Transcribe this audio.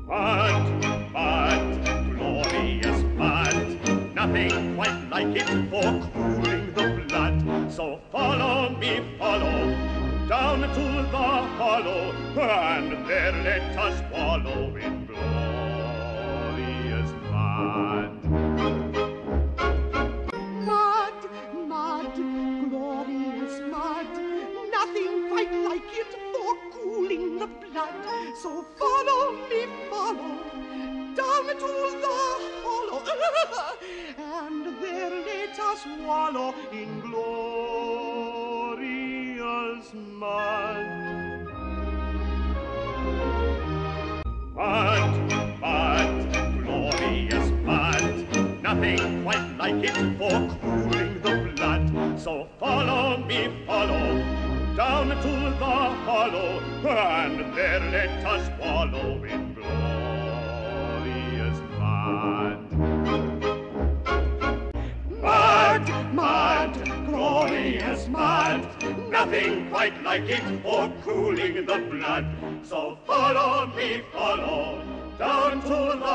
Mud, glorious mud, nothing quite like it for cooling the blood. So follow me, follow, down to the hollow, and there let us wallow in glorious mud. Mud, glorious mud, nothing quite like it for cooling the blood. So follow me, follow, down to the hollow, and there let us wallow in glorious mud. Mud, glorious mud, nothing quite like it for cooling the blood. So follow me, follow, down to the hollow, and there let us wallow in glorious mud. Mud, glorious mud, nothing quite like it for cooling the blood. So follow me, follow, down to the